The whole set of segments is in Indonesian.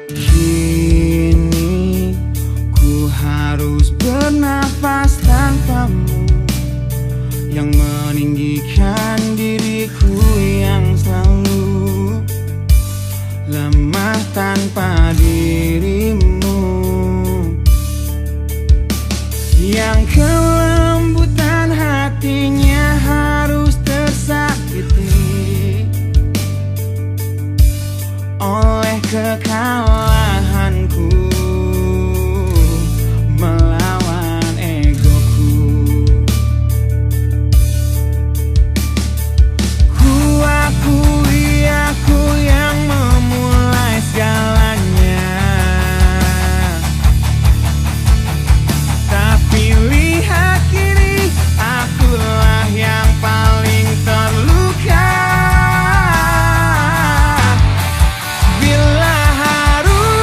Kini ku harus bernafas tanpamu, yang meninggikan diriku yang selalu lemah tanpa dirimu, yang kelembutan hatinya harus tersakiti oleh kekalahanku melawan egoku. Ku akui aku yang memulai segalanya, tapi lihat kini akulah yang paling terluka. Bila harus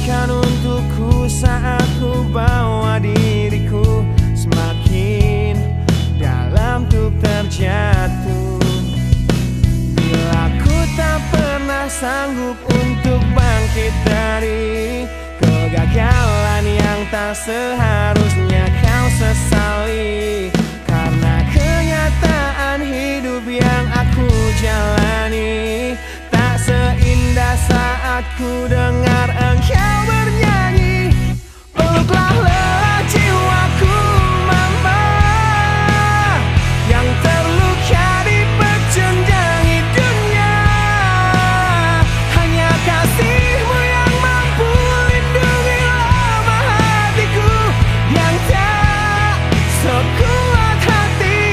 Berikan untukku saat ku bawa diriku semakin dalam untuk terjatuh. Bila ku tak pernah sanggup untuk bangkit dari kegagalan yang tak seharusnya kau sesali, karena kenyataan hidup yang aku jalani tak seindah saat ku dengar engkau bernyanyi. Peluklah lelah jiwaku mama, yang terluka dipecundangi dunia. Hanya kasihmu yang mampu lindungi lemah hatiku yang tak sekuat hatimu.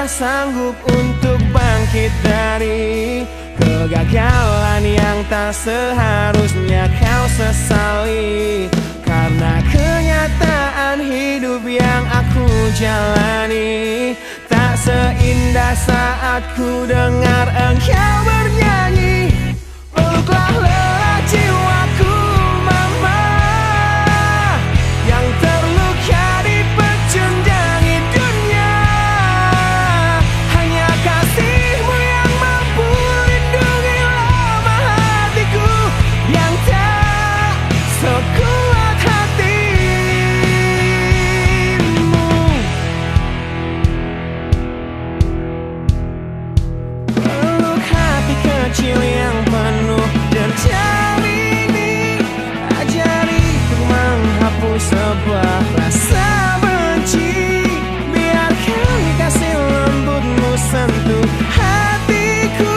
Sanggup untuk bangkit dari kegagalan yang tak seharusnya kau sesali, karena kenyataan hidup yang aku jalani tak seindah saat ku dengar engkau bernyanyi. Peluklah lelah jiwaku mama, yang terluka dipecundangi dunia. Hanya kasihmu yang mampu lindungi lemah hatiku yang tak sekuat hatimu. Peluk hati kecil yang penuh dendam ini, ajari ku menghapus sebuah rasa benci. Biarkan kasih lembutmu sentuh hatiku,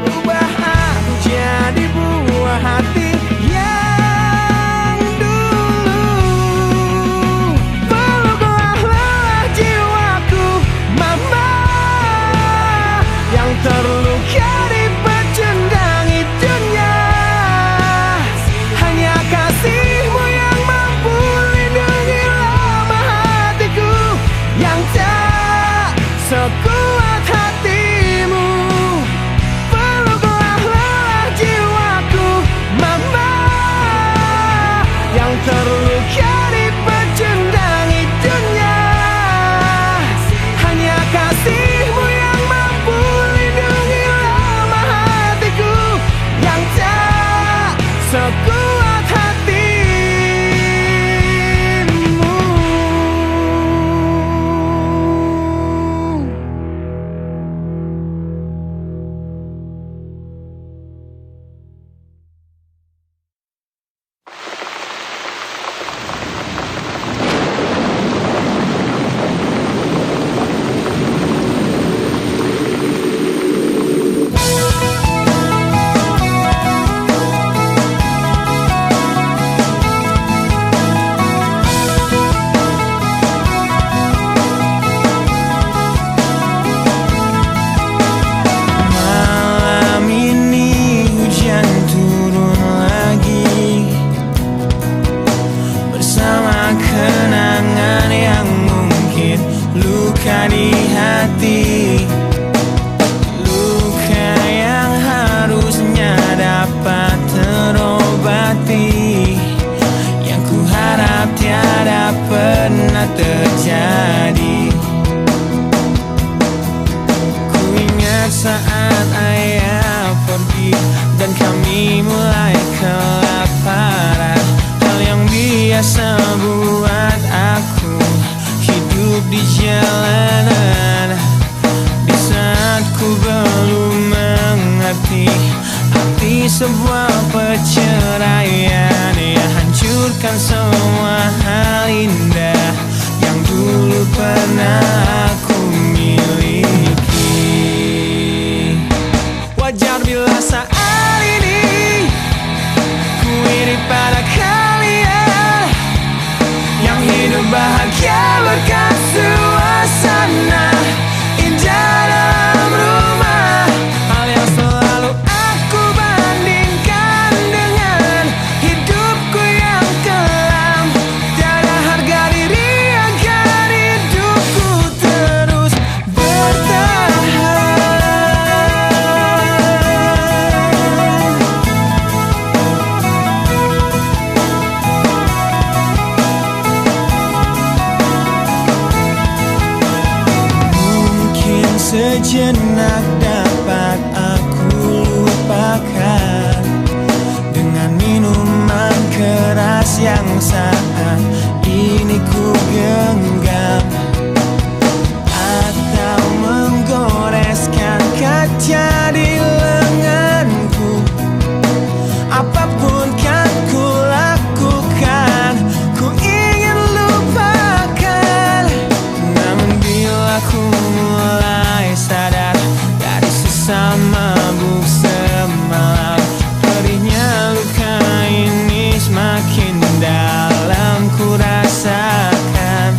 ubah aku jadi buah hati yang dulu. Peluklah lelah jiwaku mama, yang terluka dipecundangi dunia. Hanya kasihmu yang mampu lindungi lemah hatiku yang tak sekuat hatimu. Peluklah lelah jiwaku mama, yang terluka dipecundangi dunia. Hanya kasihmu yang mampu lindungi lemah hatiku yang tak sekuat hatimu. Malam ini hujan turun lagi, bersama kenangan yang mungkin luka di hati. Luka yang harusnya dapat terobati, yang ku harap tiada pernah terjadi. Ku ingat saat ayah pergi dan kami mulai kelaparan, hal yang biasa buat aku hidup di jalanan. Di saat ku belum mengerti arti sebuah perceraian yang hancurkan semua hal indah yang dulu pernah aku miliki. Wajar bila saat ini ku iri pada kalian yang hidup bahagia berkasih. sejenak dapat aku lupakan dengan minuman keras yang saat ini ku genggam, atau menggoreskan kaca di lenganku. Apapun kan ku lakukan, ku ingin lupakan. Namun bila ku mulai sadar dari sesama mabuk semalam, perihnya luka ini semakin dalam ku rasakan.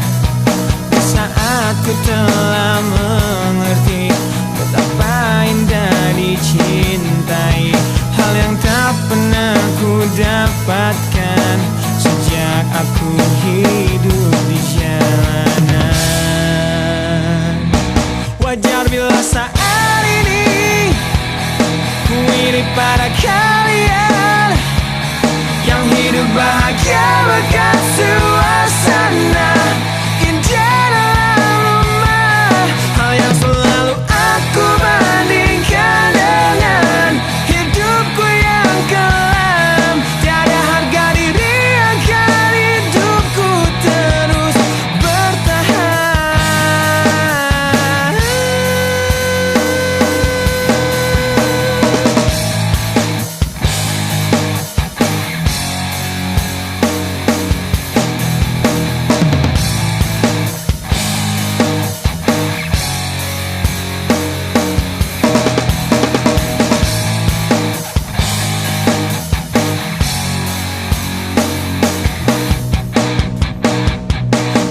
Di saat ku telah mengerti betapa indah dicintai, hal yang tak pernah ku dapatkan sejak aku hidup di jalanan. Wajar bila saat ini ku iri pada kalian yang hidup bahagia berkat suasana indah dalam rumah. Hal yang selalu aku bandingkan dengan hidupku yang kelam. Tiada harga diri agar hidupku terus bertahan.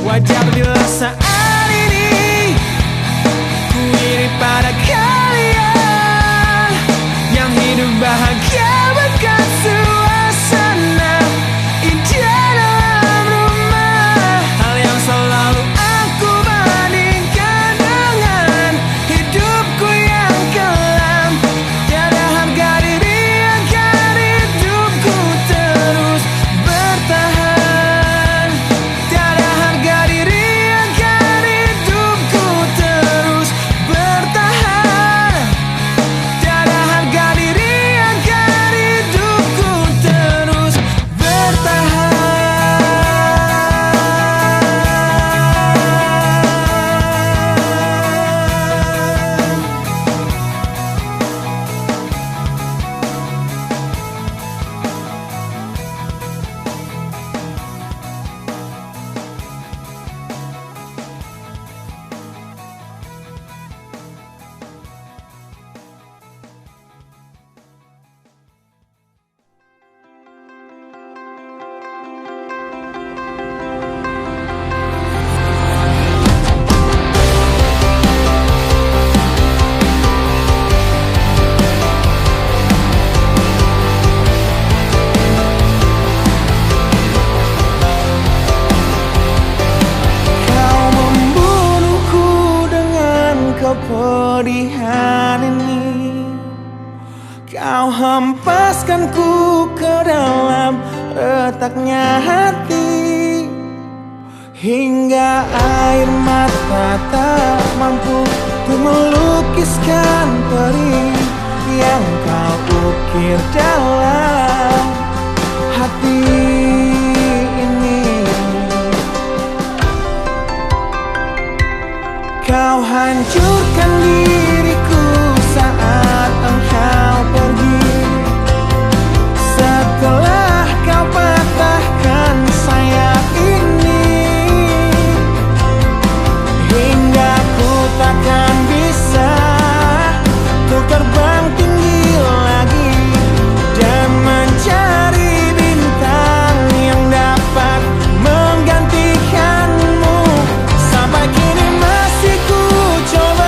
Wajar bila saat ini ku iri pada kalian yang hidup bahagia berkat suasana indah dalam rumah. Hal yang selalu aku bandingkan dengan hidupku yang kelam. Tiada harga diri agar hidupku terus bertahan. Tiada harga diri agar hidupku terus bertahan. Tiada harga diri agar hidupku terus bertahan. Kau membunuhku dengan kepedihan ini. Kau hempaskanku ke dalam retaknya hati, hingga air mata tak mampu untuk melukiskan perih yang kau ukir dalam hati ini. Kau hancurkan diriku saat engkau pergi. Setelah kau patahkan sayap ini, hingga ku takkan bisa untuk terbang tinggi lagi dan mencari bintang yang dapat menggantikanmu. Sampai kini masih ku coba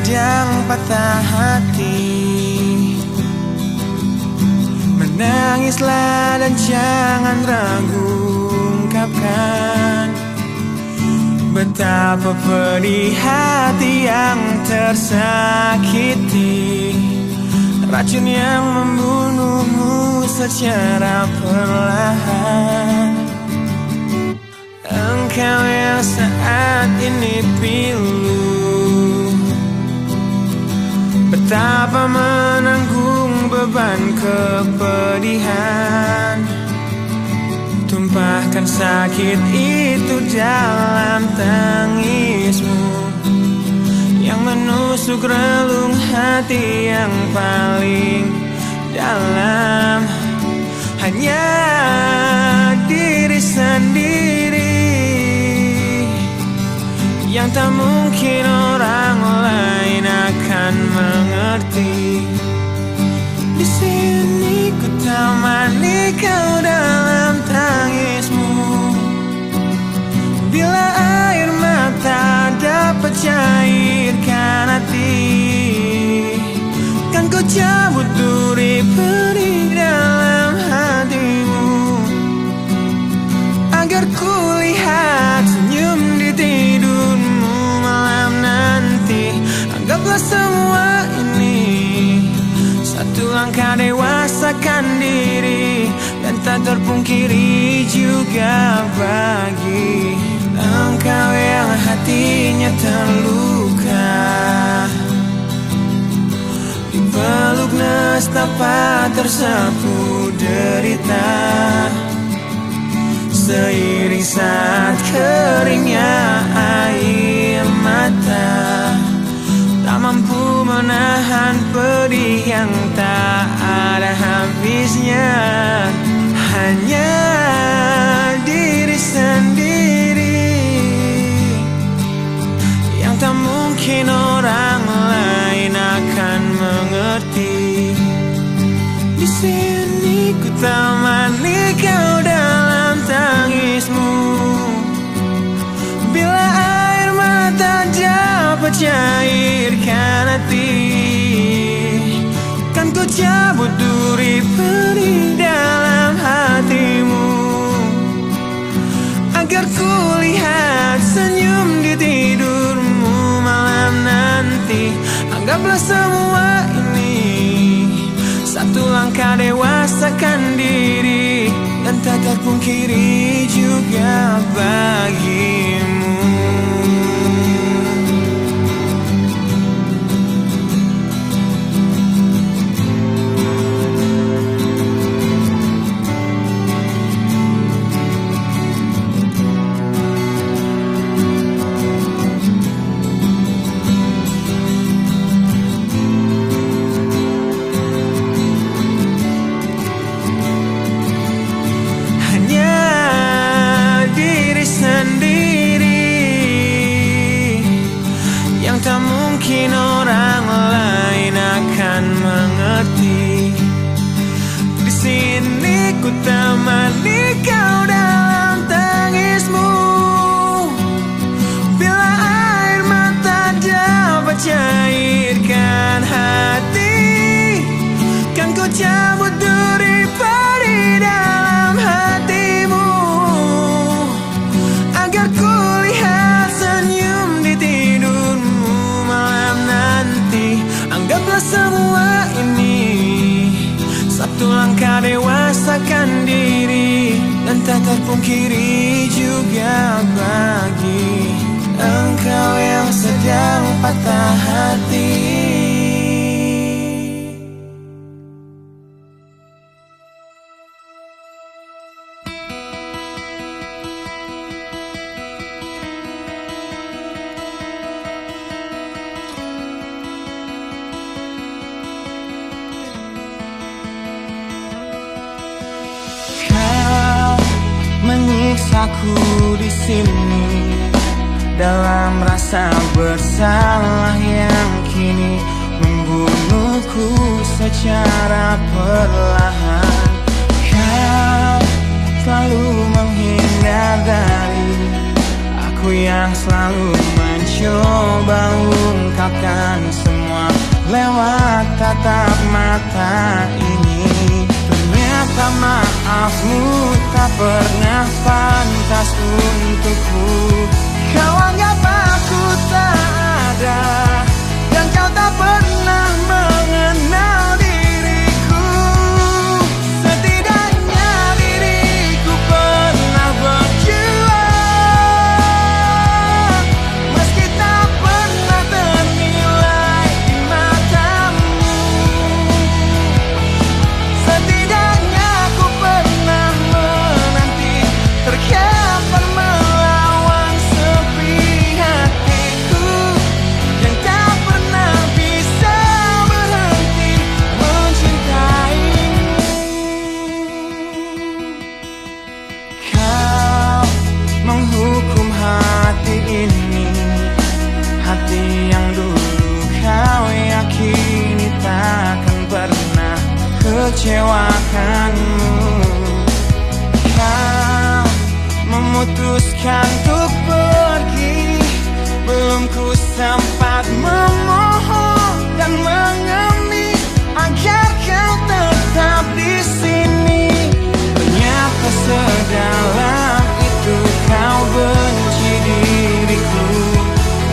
sedang patah hati. Menangislah dan jangan ragu ungkapkan betapa pedih hati yang tersakiti. Racun yang membunuhmu secara perlahan. Engkau yang saat ini pilu, betapa menanggung beban kepedihan. Tumpahkan sakit itu dalam tangismu yang menusuk relung hati yang paling dalam. Hanya diri sendiri yang tak mungkin orang lain akan mengerti. Di sini ku temani kau dalam tangismu. Bila air mata dapat cairkan hati, kan ku cabut duri pedih dalam hatimu, agar ku lihat senyum di tidurmu malam nanti. Anggaplah semua ini satu langkah dewasakan diri, dan tak terpungkiri juga bagi engkau yang hatinya terluka. Dipeluk nestapa tersapu derita, seiring saat keringnya air mata. Tak mampu menahan pedih yang tak ada habisnya. Hanya diri sendiri yang tak mungkin orang lain akan mengerti. Di sini ku temani kau dalam tangismu. Bila air mata dapat cairkan hati, kan ku cabut duri pedih dalam hatimu, agar ku lihat senyum di tidurmu malam nanti. Anggaplah semua ini satu langkah dewasakan diri, dan tak terpungkiri juga bagimu. Mungkin orang lain akan mengerti. Di sini ku temani kau dalam tangismu. Bila air mata dapat cairkan hati, kan ku cabut duri pedih dalam hatimu, agar ku lihat senyum di tidurmu malam nanti. Anggaplah semua ini satu langkah dewasakan diri, dan tak terpungkiri juga bagi engkau yang sedang patah hati. Menyiksaku di sini dalam rasa bersalah yang kini membunuhku secara perlahan. Kau selalu menghindar dari aku yang selalu mencoba ungkapkan maafmu tak pernah pantas untukku. Kau anggap aku tak ada, dan kau tak pernah mengenal diriku. Setidaknya diriku pernah berjuang, meski tak pernah ternilai di matamu. Setidaknya aku pernah menanti, terkapan melawan sepi hatiku yang tak pernah bisa berhenti mencintaimu. Kau menghukum hati ini, hati yang dulu kau yakini takkan pernah kecewakanmu. Kau memutuskan untuk pergi, belum ku sempat memohon dan mengemis agar kau tetap di sini. Ternyata sedalam itu kau benci diriku.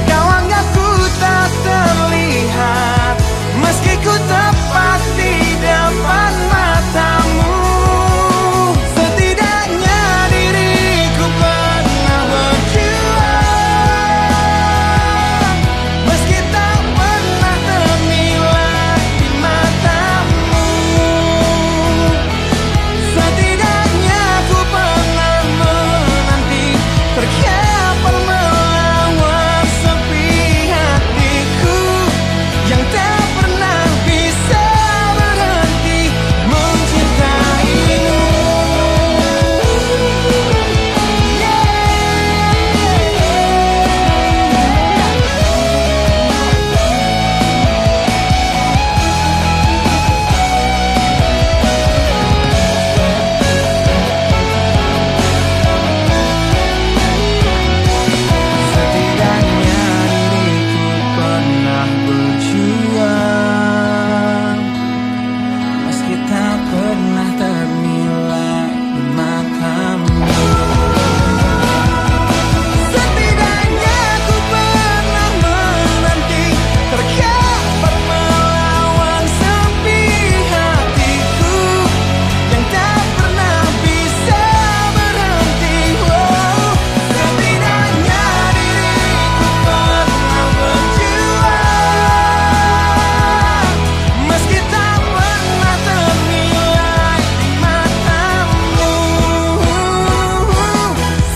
Kau anggap ku tak terlihat, meski ku tepat di depan matamu. Setidaknya diriku pernah berjuang, meski tak pernah ternilai di matamu. Setidaknya ku pernah menanti, terkapan melawan sepi hatiku yang tak pernah bisa berhenti mencintaimu. Setidaknya diriku pernah berjuang, meski tak pernah ternilai di matamu. Setidaknya ku pernah menanti, terkapan melawan sepi hatiku yang tak pernah bisa berhenti. Setidaknya diriku pernah berjuang, meski tak pernah ternilai di matamu.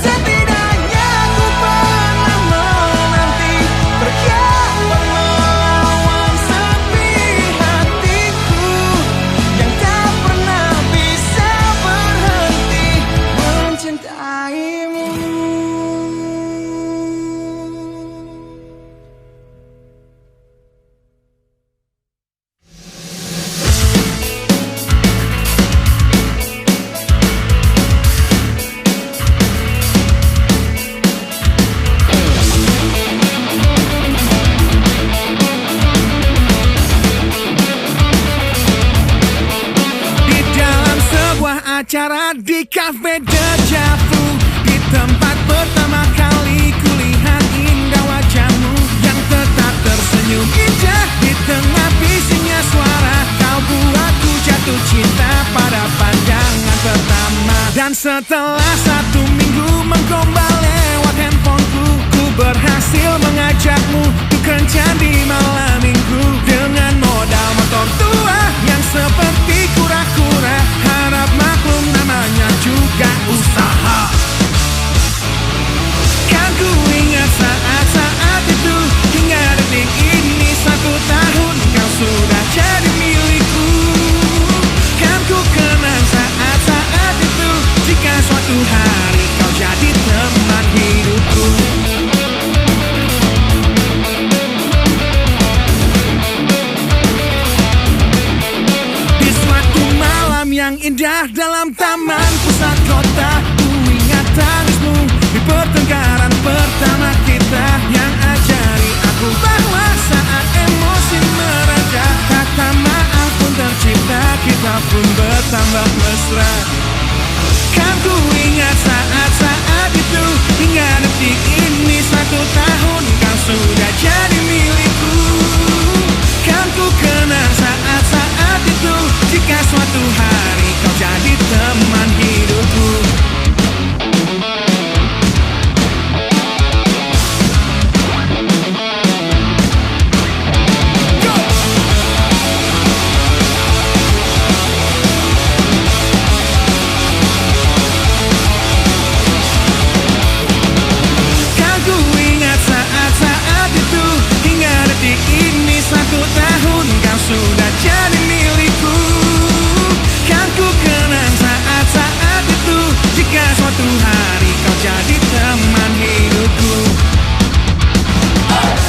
Setidaknya ku pernah menanti, terkapan melawan sepi hatiku yang tak pernah bisa berhenti mencintaimu. Di dalam sebuah acara di Cafe Deja Vu, di tempat pertama kali kulihat indah wajahmu yang tetap tersenyum indah di tengah bisingnya suara. Kau buatku jatuh cinta pada pandangan pertama. Dan setelah 1 minggu menggombal lewat handphoneku, ku berhasil mengajakmu untuk kencan di malam minggu dengan modal motor tua yang seperti kura-kura. Harap maklum namanya juga usaha. Kan ku ingat saat-saat itu, hingga detik ini 1 tahun kau sudah jadi milikku. Kan ku kenang saat-saat itu, jika suatu hari kau jadi teman hidupku. Di suatu malam yang indah dalam taman pusat kota, ku ingat tangismu di pertengkaran pertama kita yang ajari aku bahwa saat emosi mereda, kata maaf pun tercipta, kita pun bertambah mesra. sudah jadi milikku. Kan ku kenang saat-saat itu, jika suatu hari kau jadi teman hidupku. Sudah jadi milikku. Kan ku kenang saat-saat itu, jika suatu hari kau jadi teman hidupku.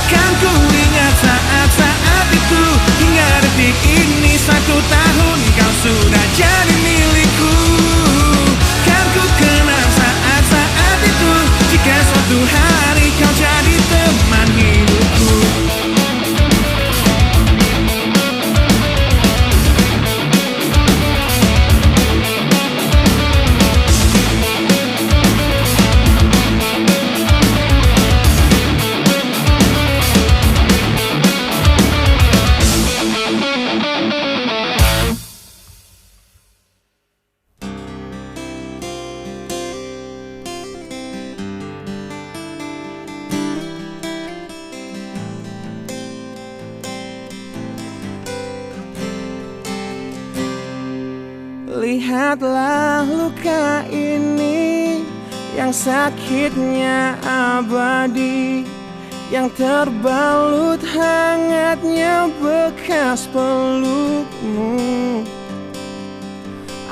Kan ku ingat saat-saat itu, hingga detik ini 1 tahun kau sudah jadi milikku. Kan ku kenang saat-saat itu, jika suatu hari kau jadi teman hidupku. Lihatlah luka ini, yang sakitnya abadi, yang terbalut hangatnya bekas pelukmu.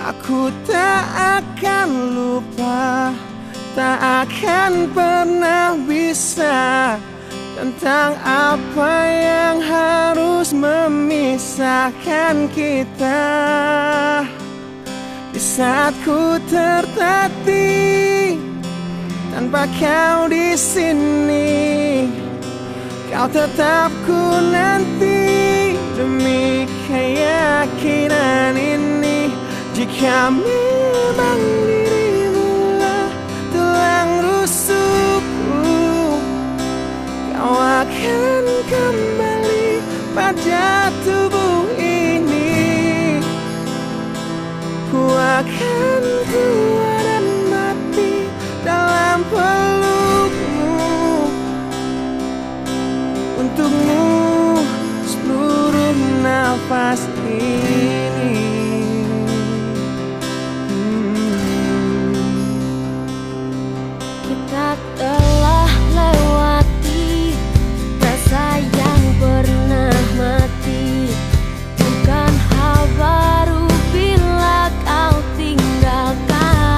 Aku tak akan lupa, tak akan pernah bisa, tentang apa yang harus memisahkan kita. Di saat ku tertatih tanpa kau di sini, kau tetap ku nanti demi keyakinan ini. Jika memang dirimu lah tulang rusukku, kau akan kembali pada tubuh ini. Ku akan kuat dan mati dalam pelukmu, untukmu seluruh nafas ini. Kita telah lewati rasa yang pernah mati, bukan hal baru bila kau tinggalkan.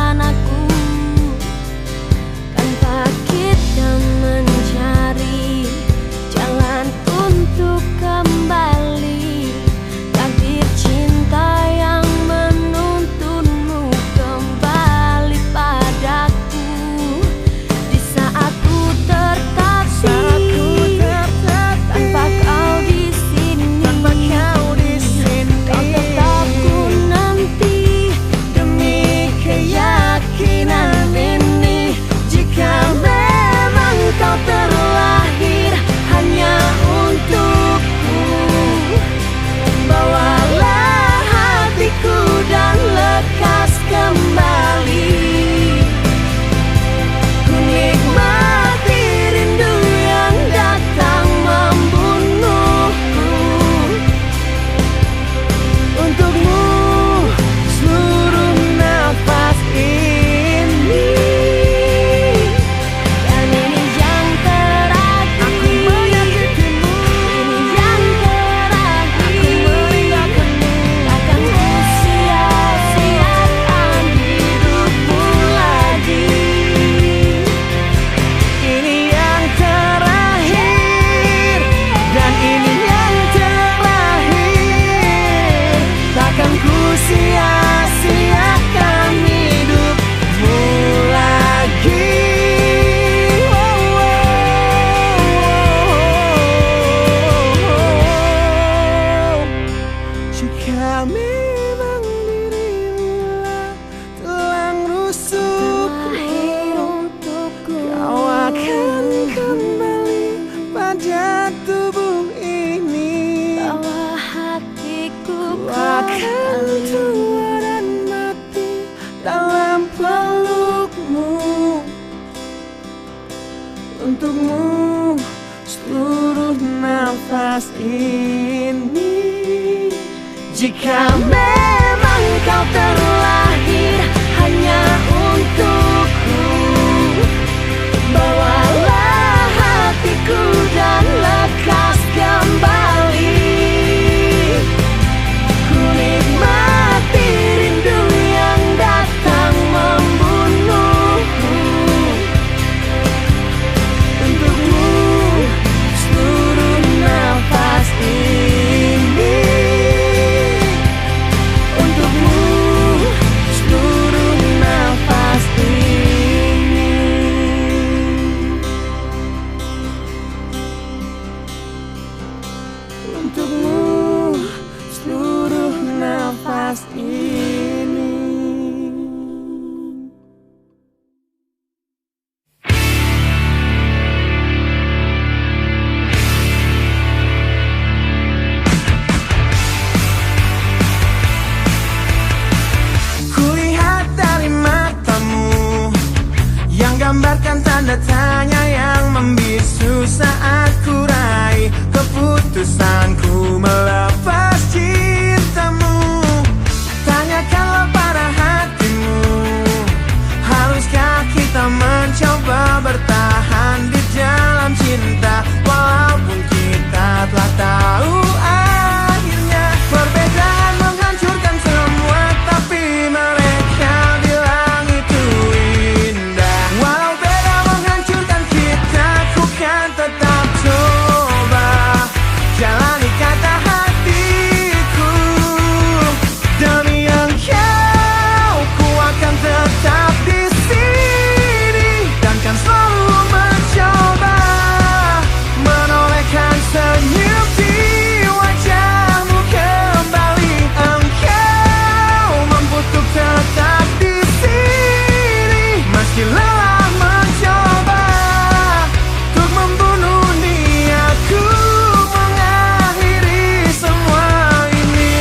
untukmu seluruh nafas ini. Jika memang kau terlahir hanya untukku, bawalah hatiku dan lekas kembali. Ku nikmati rindu yang datang membunuhku. Untukmu seluruh nafas ini. Untukmu seluruh nafas ini. Untukmu seluruh nafas ini. Kulihat dari matamu yang gambarkan tanda tanya yang membisu saat ku raih keputusanku melepas cintamu. Tanyakanlah pada hatimu, haruskah kita mencoba bertahan di dalam cinta, walaupun kita telah tahu akhirnya perbedaan menghancurkan semua, tapi mereka bilang itu indah. Walau beda menghancurkan kita, ku kan tetap coba jalani kata hatiku. Demi engkau, ku akan tetap di sini dan kan selalu mencoba menolehkan senyum di wajahmu kembali. Engkau mampu untuk tetap di sini meski lelah mencoba untuk membunuh niatku mengakhiri semua ini.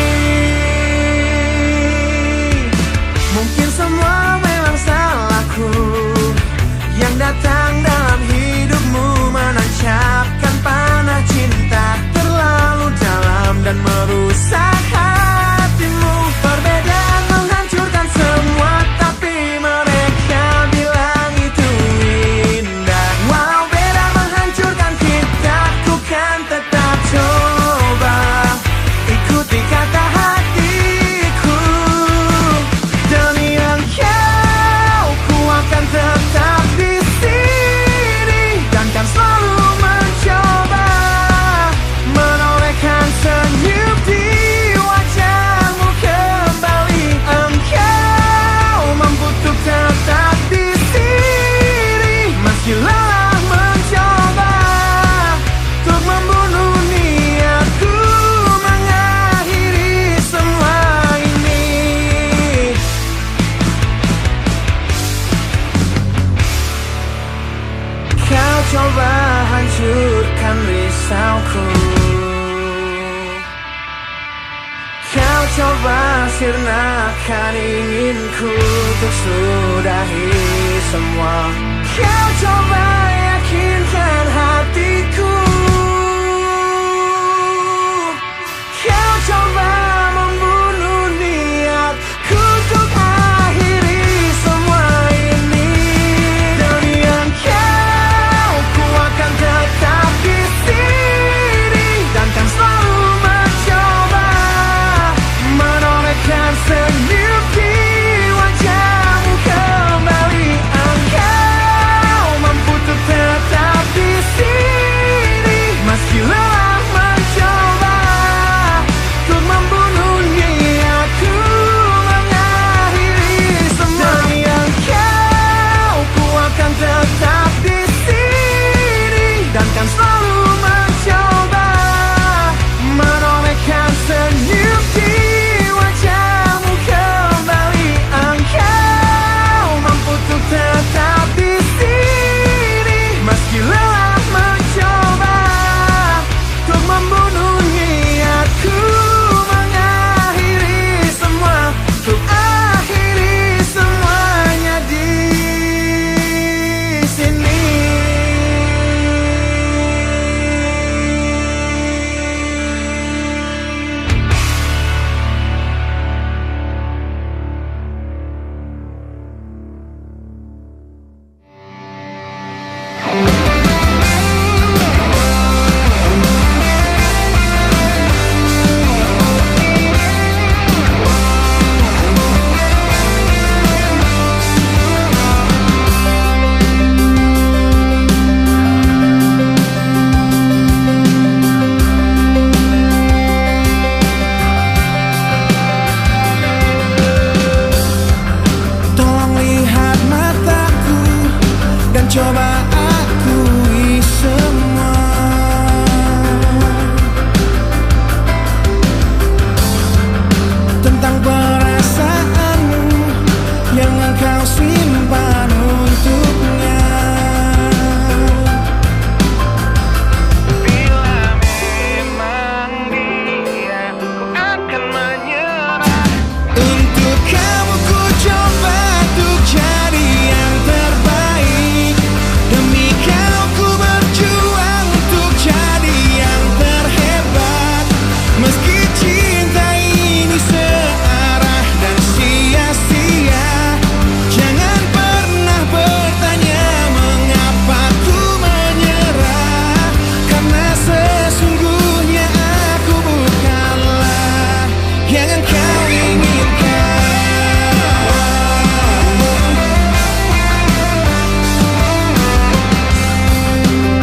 Mungkin semua memang salahku yang datang dalam hidupmu menancapkan panah cinta terlalu dalam dan merusak hatimu. Perbedaan menghancurkan semua, tapi mereka bilang itu indah. Walau beda menghancurkan kita, ku kan tetap coba ikuti kata hatiku. Demi engkau, ku akan tetap di sini dan kan selalu mencoba menolehkan senyum di wajahmu kembali. Engkau mampu untuk tetap di sini meski lelah mencoba untuk membunuh niatku mengakhiri semua ini. Kau coba hancurkan risauku, kau coba sirnakan inginku untuk sudahi semua. Kau coba yakinkan hatiku, kau coba membunuh niatku untuk akhiri semua ini. Demi engkau, ku akan tetap di sini dan kan selalu mencoba menolehkan senyum di wajahmu kembali. Engkau mampu untuk kau simpan untuknya.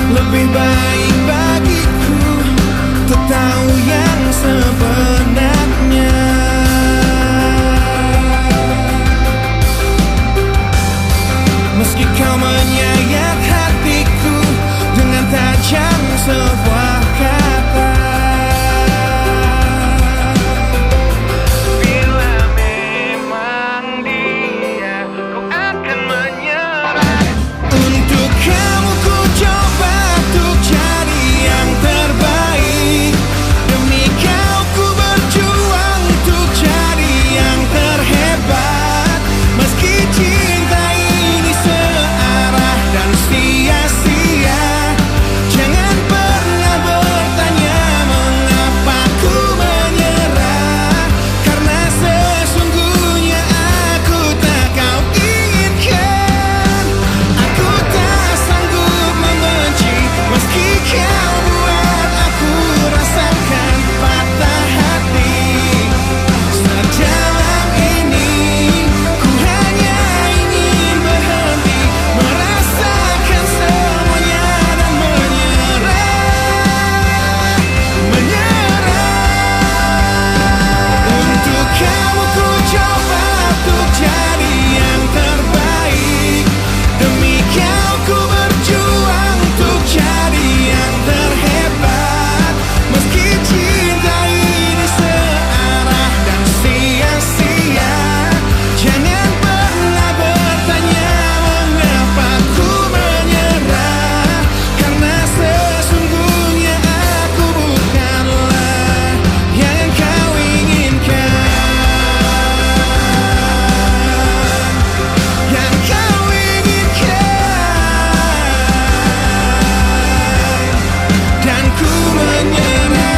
Lebih baik bagiku untuk tahu yang sebenarnya. Meski kau menyayat hatiku dengan tajam sebuah kata. Bila memang dia kau akan menyerah. Untuk kamu ku coba untuk jadi yang terbaik. Demi kau ku berjuang untuk jadi yang terhebat. Meski cinta ini searah dan sia-sia, jangan pernah bertanya mengapa ku menyerah. Karena sesungguhnya aku tak kau inginkan. Aku tak sanggup membenci meski kau buat aku rasakan patah hati. Sedalam ini ku hanya ingin berhenti merasakan semuanya dan menyerah. Untuk kamu ku coba untuk jadi yang terbaik. Demi kau ku berjuang untuk jadi yang terhebat. Meski cinta ini searah dan sia-sia, jangan pernah bertanya mengapa ku menyerah. Karena sesungguhnya aku bukanlah yang kau inginkan. Yang kau inginkan. Dan ku menyerah.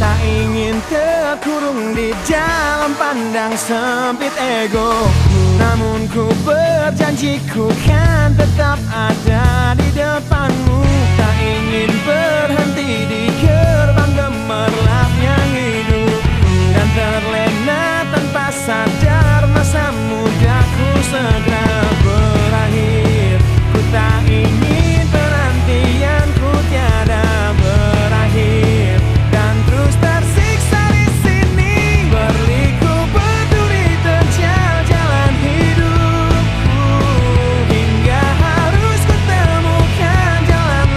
Tak ingin terkurung di dalam pandang sempit ego. Namun ku berjanji ku kan tetap ada di depanmu. Tak ingin berhenti di gerbang gemerlapnya hidup, dan terlena tanpa sadar masa mudaku segera berakhir. Ku tak ingin penantianku tiada berakhir, dan terus tersiksa di sini berliku berduri terjal jalan hidupku. Hingga harus ku temukan jalan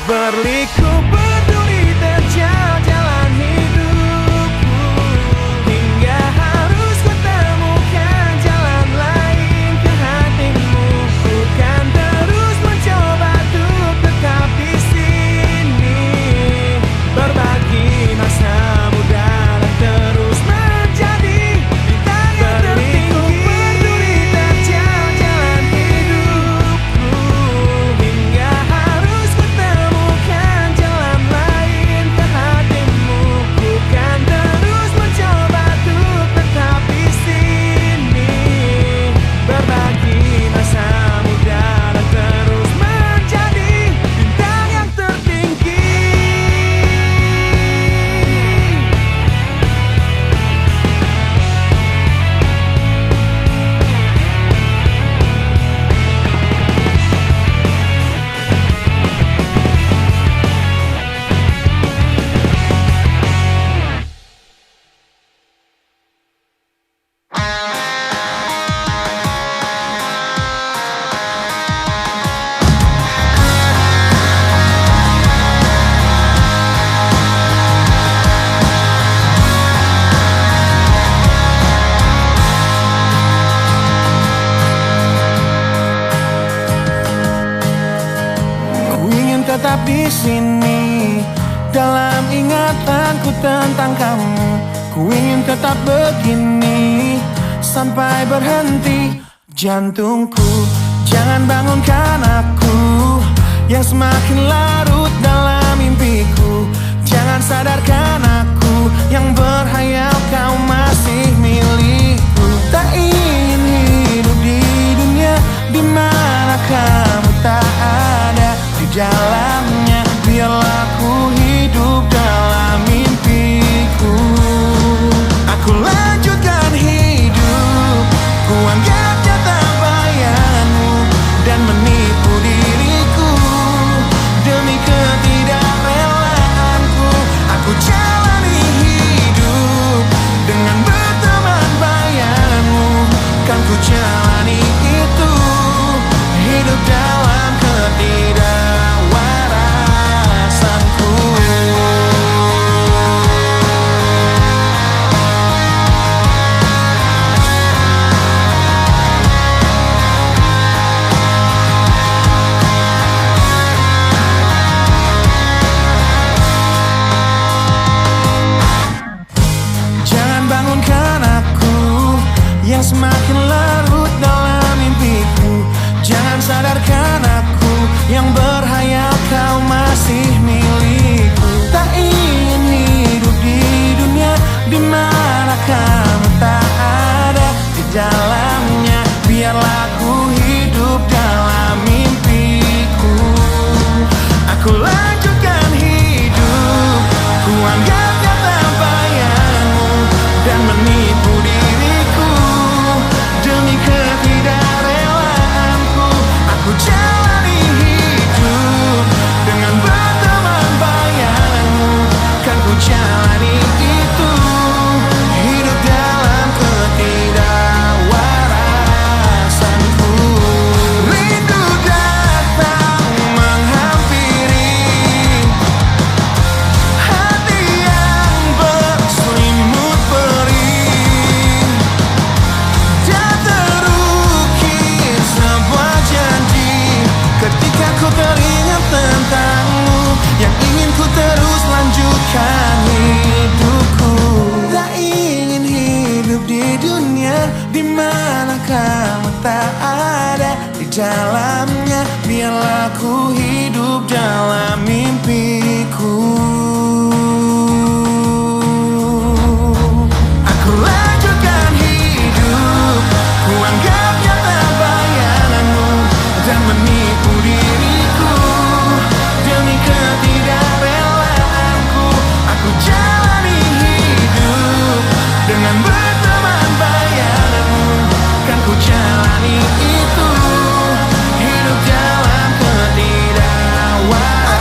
Berliku peduli terjal jalan hidupku, hingga harus ku temukan jalan lain ke hatimu. Ku kan terus mencoba untuk tetap di sini, berbagi masa muda dan terus menjadi bintang yang tertinggi. Peduli terjal jalan hidupku, hingga harus ku temukan jalan lain ke hatimu. Ku kan terus mencoba untuk tetap di sini, berbagi masa muda dan terus menjadi bintang yang tertinggi. Ku ingin tetap di sini dalam ingatanku tentang kamu. Ku ingin tetap begini sampai berhenti jantungku. Jangan bangunkan aku yang semakin larut dalam mimpiku. Jangan sadarkan aku yang berhayal kau masih milikku. Tak ingin hidup di dunia di mana kamu tak ada di dalamnya. Biarlah ku hidup dalam mimpiku. Aku lanjutkan hidup, ku anggap nyata bayanganmu dan menipu diriku demi ketidakrelaanku. Aku jalani hidup dengan berteman bayanganmu. Kan ku jalani itu, hidup dalam ketidakwarasanku. Jangan bangunkan aku yang semakin larut dalam mimpiku. Jangan sadarkan aku yang berhayal kau masih milikku. Tak ingin hidup di dunia di mana kamu tak ada di dalamnya. Biarlah ku hidup dalam mimpiku. Aku lanjutkan hidup, ku anggap nyata bayanganmu dan menipu diriku demi ketidakrelaanku. Aku jalani hidup dengan berteman bayanganmu. Kan ku jalani itu, hidup dalam ketidakwarasanku. Rindu datang menghampiri hati yang berselimut perih, dan terukir sebuah janji ketika ku teringat tentangmu, yang ingin ku terus lanjutkan hidupku. Tak ingin hidup di dunia di mana kamu tak ada di dalamnya. Biarlah ku hidup dalam mimpiku. Aku lanjutkan hidup, ku anggap nyata bayanganmu dan menipu diriku demi ketidakrelaanku. Aku jalani hidup dengan berteman bayanganmu. Kan ku jalani itu, hidup dalam ketidakwarasanku.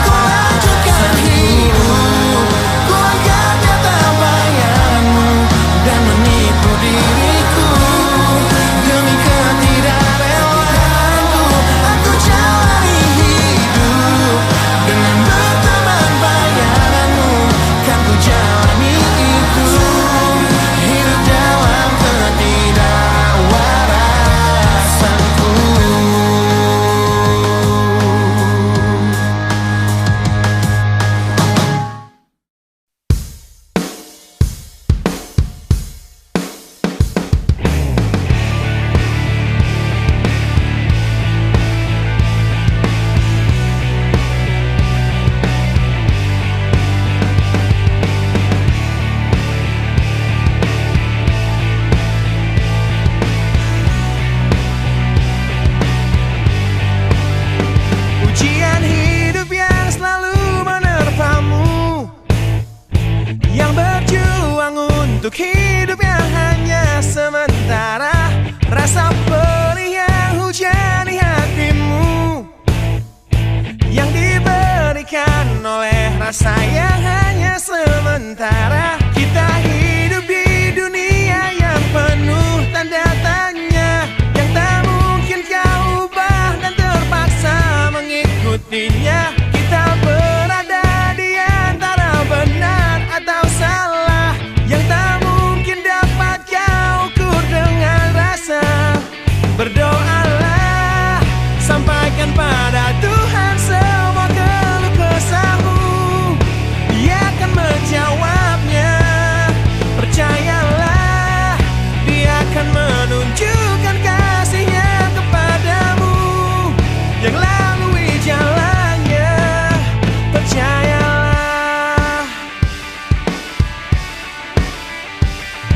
untuk hidup yang hanya sementara. Rasa perih yang hujani hatimu, yang diberikan oleh rasa yang hanya sementara. Kita hidup di dunia yang penuh tanda tanya, yang tak mungkin kau ubah dan terpaksa mengikutinya. Kita berada di antara benar atau salah, yang tak mungkin dapat kau ukur dengan rasa. Berdoalah, sampaikan pada Tuhan semua keluh kesahmu, Dia akan menjawabnya. Percayalah, Dia akan menunjukkan kasih-Nya kepadamu, yang lalui jalannya. Percayalah.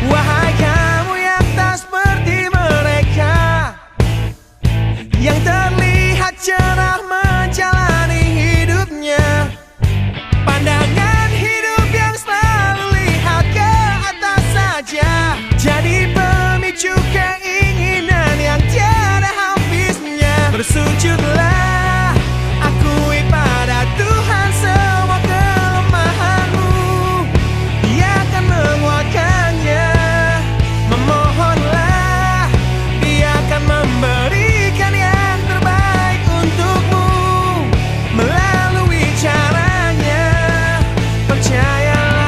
Wahai kamu yang tak seperti mereka, yang terlihat cerah menjalani hidupnya, pandangan hidup yang selalu lihat ke atas saja, jadi pemicu keinginan yang tiada habisnya. Bersujudlah, akui pada Tuhan semua kelemahanmu, Dia akan menguatkannya. Memohonlah, Dia akan memberikan yang terbaik untukmu melalui caranya. Percayalah.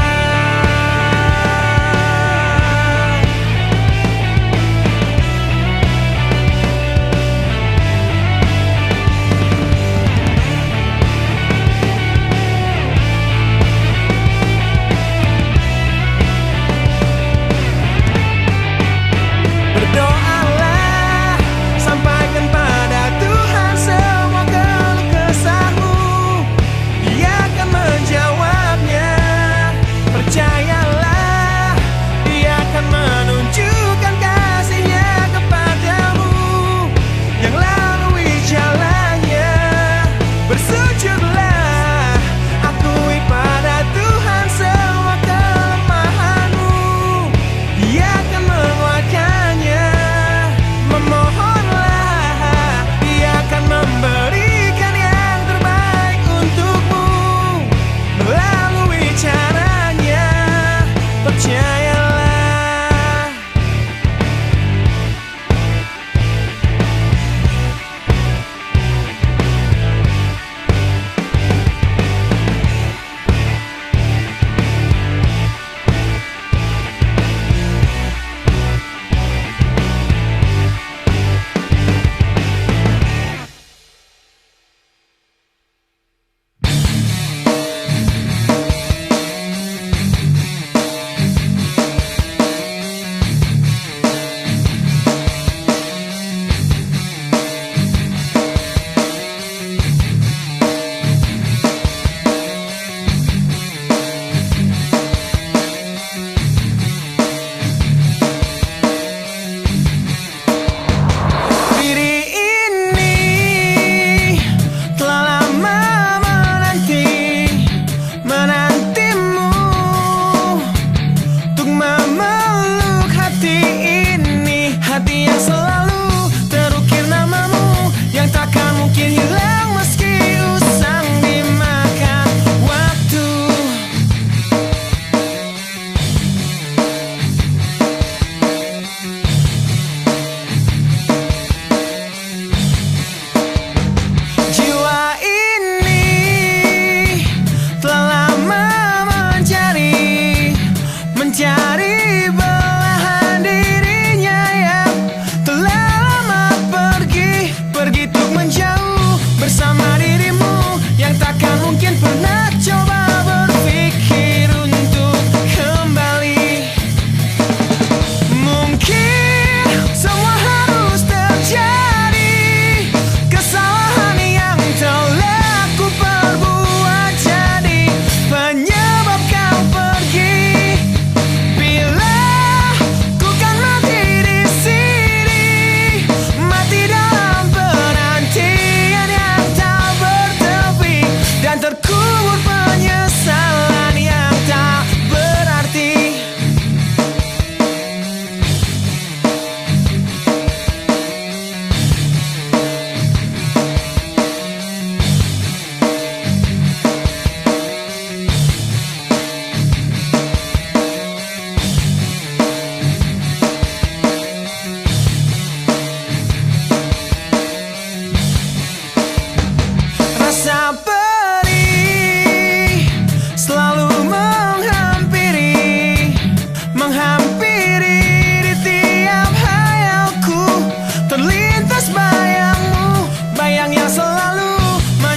Berdoalah, sampaikan pada Tuhan semua keluh kesahmu, Dia akan menjawabnya. Percayalah, Dia akan menunjukkan kasih-Nya kepadamu, yang lalui jalannya. Bersujudlah, akui pada Tuhan semua kelemahanmu, Dia akan menguatkannya. Memohonlah, Dia akan memberikan yang terbaik untukmu melalui caranya. Percayalah.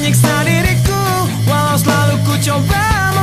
menyiksa diriku, walau selalu ku coba